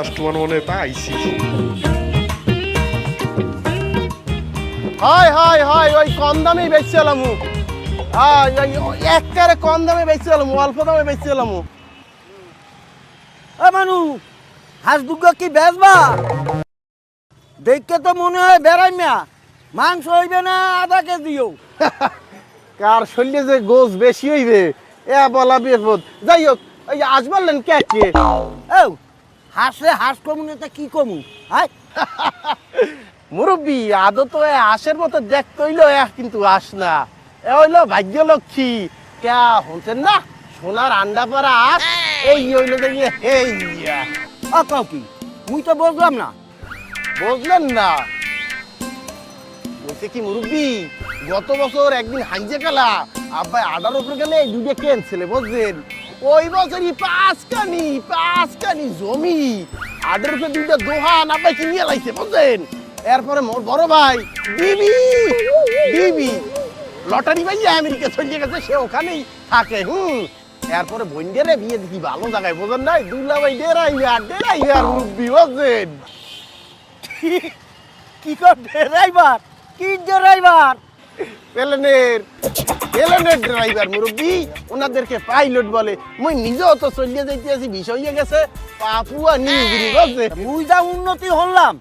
Customer মনে পাইছি। হয় হয় হয় ওই কম দামে বেচছিলাম একবারে কম দামে বেচছিলাম অল্প দামে বেচছিলাম। মানু হাঁস দুগ্গা কি বেচবা? দেখতে তো মনে হয় বেড়াই মিয়া মাংস হইবে না আধা কেজিও। কার শরীরে যে গোস বেশি হইবে এ বলা বিপদ। যাই হোক ওই আজ বললেন কে কে ও হাঁসে হাঁস কমু না তা কি কমু? হাই মুরব্বী আদৌ তো হাঁসের মতো দেখতে হইলো কিন্তু হাঁস না, এ হইলো ভাগ্য লক্ষ্মী। কে শুনছেন না সোনার আন্ডা পাড়া হাঁস এই হইলো দেখি এই কাউ কি মুই তো বুঝলাম না। বুঝলেন না? বলছে কি মুরব্বী গত বছর একদিন হাইজে গেলা আব্বাই আডার উপরে গেলে এই দুইটা কেনছিলে বুঝলেন। ওই বছরই পাঁচখানি জমি আডার উপরে দুইটা দোহান আব্বাই কিনিয়ে লাইছে বুঝলেন। এরপরে মোর বড় ভাই বিবি লটারি পাইয়ে আমেরিকা চলে গেছে, সে ওখানেই থাকে। এরপরে বন্ডেরে বিয়ে দেখি ভালো জায়গায় বোঝেন নাই দুলাভাই ডেরাইবার মুরব্বী বুঝলেন। কি কর ড্রাইভার? কি ড্রাইভার? প্লেনের ড্রাইভার মুরব্বী, ওনাদেরকে পাইলট বলে। মুই নিজেও তো চলিয়ে যাইতে আছি, বিষয় হয়ে গেছে পাপুয়া নিউগিনি বুঝছে। মুই যা উন্নতি হলাম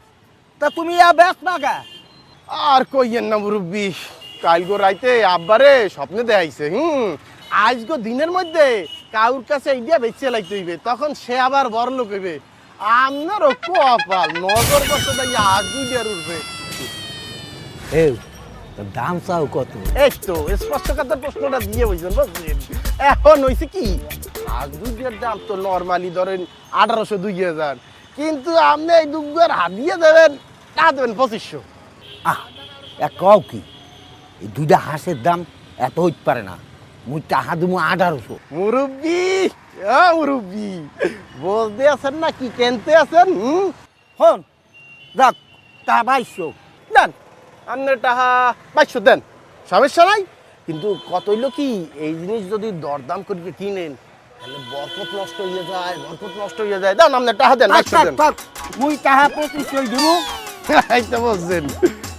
তা তুমি ব্যস্ত না গা? আর কইয়েন না মুরব্বী, কালগো রাইতে আব্বারে স্বপ্নে দেখাইছে আজগো দিনের মধ্যে কাউর কাছে ইডিয়া বেঁচে লাইতে হইবে, তখন সে আবার বড় লোক হইবে। আপনারও কপাল নজর করতে যাই আজ দুইটার উঠবে। দাম চাও কত? এই তো স্পষ্ট কথার প্রশ্নটা দিয়ে বুঝলেন বুঝলেন। এখন হয়েছে কি আজ দুধের দাম তো নর্মালি ধরেন 1800-2000, কিন্তু আপনি এই দুধের হাত দিয়ে দেবেন তা দেবেন 2500। এক কও কি এই দুইটা হাঁসের দাম এত হইতে পারে না। মুই টাকা দেবো 1800। মুরব্বী বলতে আছেন না কি কেনতে আছেন? হন যাক তা 2200 দেন আপনার টাকা 2200 দেন, সমস্যা নাই। কিন্তু কত হইলো কি এই জিনিস যদি দরদাম করে কিনেন তাহলে বরকত নষ্ট হয়ে যায়। দেন আপনার টাকা দেন 2200 দেন। মুই টাকা 2500 দিব। এই তো বলছেন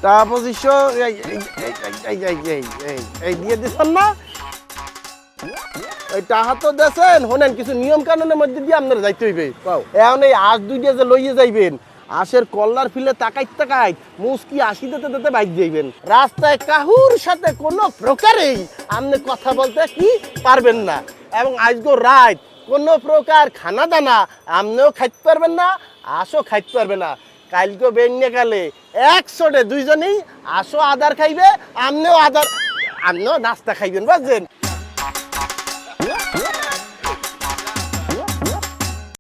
টাকা 2500 এই দিয়ে দিচ্ছেন না? ওই টাকা তো দেন শোনেন কিছু নিয়ম কানুনের মধ্যে দিয়ে আপনারা যাইতে হইবে। এখন এই আঁশ দুইটা যে লইয়ে যাইবেন আঁশের কল্লার ফিলে তাকাইত মুসকি আসি দিতে বাইক যাইবেন। রাস্তায় কাহুর সাথে কোনো প্রকারেই আপনি কথা বলতে কি পারবেন না, এবং আজগো রাত কোনো প্রকার খানা দানা আপনিও খাইতে পারবেন না, আঁশও খাইতে পারবে না। কালকে বেরিয়ে গেলে 100 দুইজনেই আঁশও আদার খাইবে, আপনিও নাস্তা খাইবেন বুঝছেন।